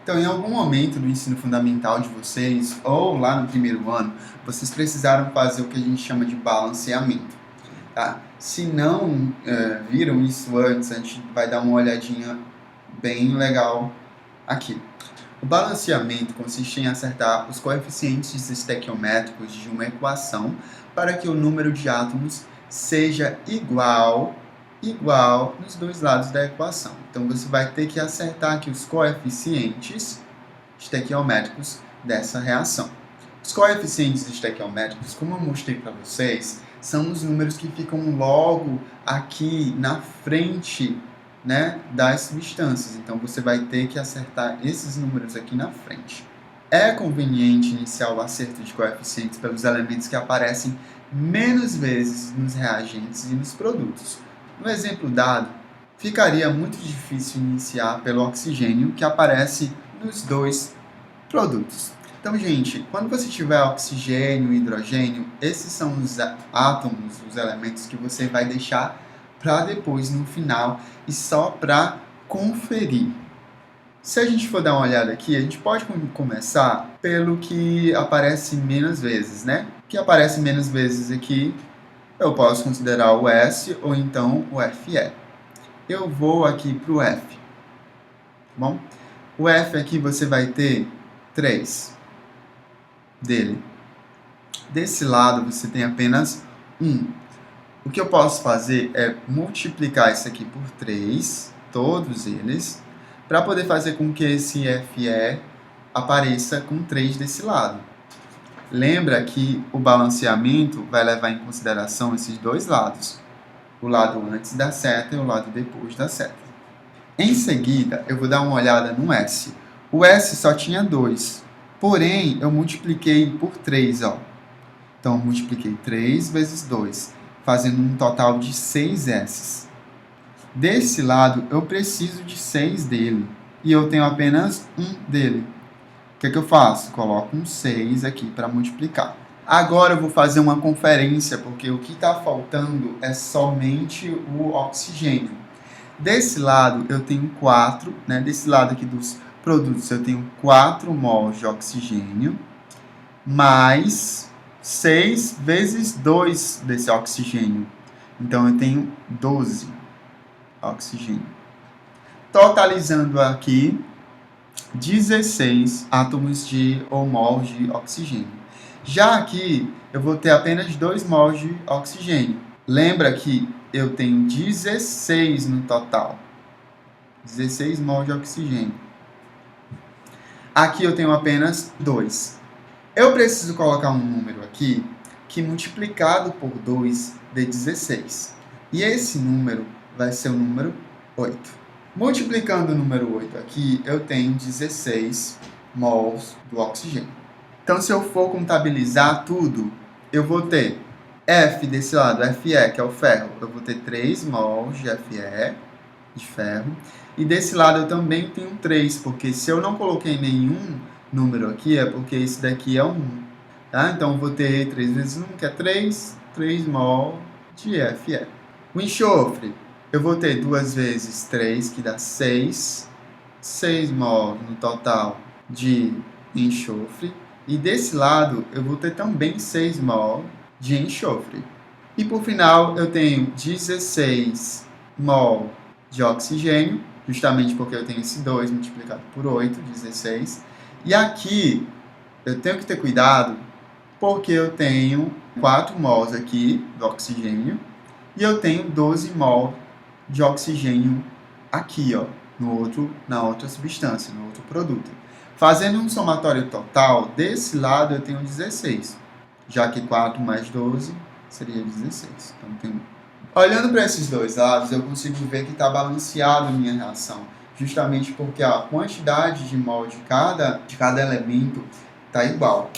Então, em algum momento do ensino fundamental de vocês, ou lá no primeiro ano, vocês precisaram fazer o que a gente chama de balanceamento. Tá? Se não viram isso antes, a gente vai dar uma olhadinha bem legal aqui. O balanceamento consiste em acertar os coeficientes estequiométricos de uma equação para que o número de átomos seja igual nos dois lados da equação. Então, você vai ter que acertar aqui os coeficientes estequiométricos dessa reação. Os coeficientes estequiométricos, como eu mostrei para vocês, são os números que ficam logo aqui na frente, né, das substâncias. Então, você vai ter que acertar esses números aqui na frente. É conveniente iniciar o acerto de coeficientes pelos elementos que aparecem menos vezes nos reagentes e nos produtos. No exemplo dado, ficaria muito difícil iniciar pelo oxigênio, que aparece nos dois produtos. Então, gente, quando você tiver oxigênio e hidrogênio, esses são os átomos, os elementos que você vai deixar para depois, no final, e só para conferir. Se a gente for dar uma olhada aqui, a gente pode começar pelo que aparece menos vezes, né? O que aparece menos vezes aqui, eu posso considerar o S ou então o Fe. Eu vou aqui para o F. Tá bom? O F aqui você vai ter 3 dele. Desse lado você tem apenas 1. O que eu posso fazer é multiplicar isso aqui por 3, todos eles, para poder fazer com que esse Fe apareça com 3 desse lado. Lembra que o balanceamento vai levar em consideração esses dois lados, o lado antes da seta e o lado depois da seta. Em seguida, eu vou dar uma olhada no S. O S só tinha 2, porém eu multipliquei por 3. Ó. Então, eu multipliquei 3 vezes 2, fazendo um total de 6 S's. Desse lado, eu preciso de 6 dele, e eu tenho apenas 1 dele. O que eu faço? Coloco um 6 aqui para multiplicar. Agora eu vou fazer uma conferência, porque o que está faltando é somente o oxigênio. Desse lado eu tenho 4, né? Desse lado aqui dos produtos eu tenho 4 mols de oxigênio, mais 6 vezes 2 desse oxigênio. Então eu tenho 12 oxigênio. Totalizando aqui 16 átomos ou mols de oxigênio. Já aqui, eu vou ter apenas 2 mols de oxigênio. Lembra que eu tenho 16 no total. 16 mols de oxigênio. Aqui eu tenho apenas 2. Eu preciso colocar um número aqui que multiplicado por 2 dê 16. E esse número vai ser o número 8. Multiplicando o número 8 aqui, eu tenho 16 mols do oxigênio. Então, se eu for contabilizar tudo, eu vou ter F desse lado, Fe, que é o ferro. Eu vou ter 3 mols de Fe, de ferro. E desse lado eu também tenho 3, porque se eu não coloquei nenhum número aqui, é porque esse daqui é 1. Tá? Então, eu vou ter 3 vezes 1, que é 3 mol de Fe. O enxofre. Eu vou ter 2 vezes 3, que dá 6 mol no total de enxofre. E desse lado, eu vou ter também 6 mol de enxofre. E por final, eu tenho 16 mol de oxigênio, justamente porque eu tenho esse 2 multiplicado por 8, 16. E aqui, eu tenho que ter cuidado, porque eu tenho 4 mols aqui do oxigênio, e eu tenho 12 mol de oxigênio aqui, ó, na outra substância, no outro produto. Fazendo um somatório total, desse lado eu tenho 16, já que 4 mais 12 seria 16. Então, tenho... Olhando para esses dois lados, eu consigo ver que está balanceado a minha reação, justamente porque a quantidade de mol de cada elemento está igual.